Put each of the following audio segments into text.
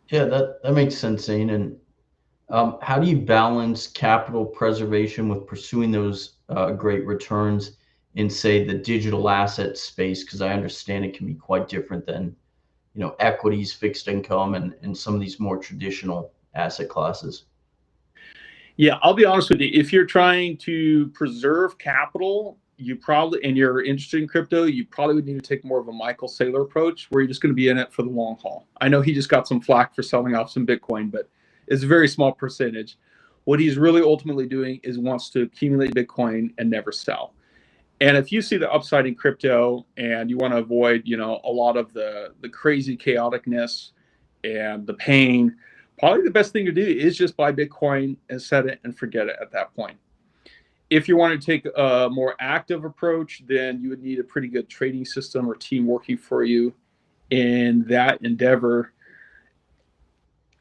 Yeah, that makes sense, Zane. And how do you balance capital preservation with pursuing those great returns in, say, the digital asset space? Because I understand it can be quite different than, equities, fixed income, and some of these more traditional asset classes. Yeah, I'll be honest with you. If you're trying to preserve capital, you probably and you're interested in crypto, you probably would need to take more of a Michael Saylor approach where you're just going to be in it for the long haul. I know he just got some flack for selling off some Bitcoin, but it's a very small percentage. What he's really ultimately doing is wants to accumulate Bitcoin and never sell. And if you see the upside in crypto and you want to avoid, a lot of the crazy chaoticness and the pain, probably the best thing to do is just buy Bitcoin and set it and forget it at that point. If you want to take a more active approach, then you would need a pretty good trading system or team working for you in that endeavor.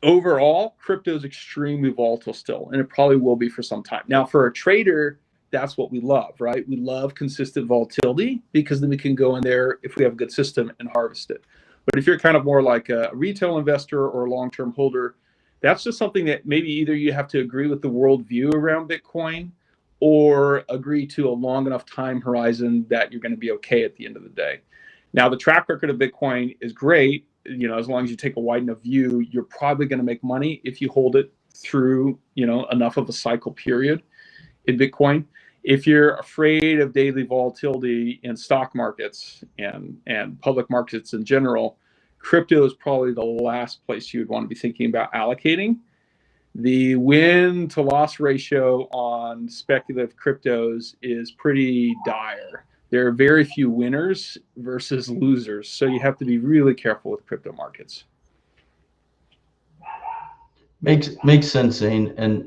Overall, crypto is extremely volatile still, and it probably will be for some time. Now, for a trader, that's what we love, right? We love consistent volatility because then we can go in there if we have a good system and harvest it. But if you're kind of more like a retail investor or a long term holder, that's just something that maybe either you have to agree with the worldview around Bitcoin or agree to a long enough time horizon that you're going to be okay at the end of the day. Now, the track record of Bitcoin is great. As long as you take a wide enough view, you're probably going to make money if you hold it through, enough of a cycle period in Bitcoin. If you're afraid of daily volatility in stock markets and public markets in general, crypto is probably the last place you would want to be thinking about allocating. The win to loss ratio on speculative cryptos is pretty dire. There are very few winners versus losers, so you have to be really careful with crypto markets. Makes sense, Zane. And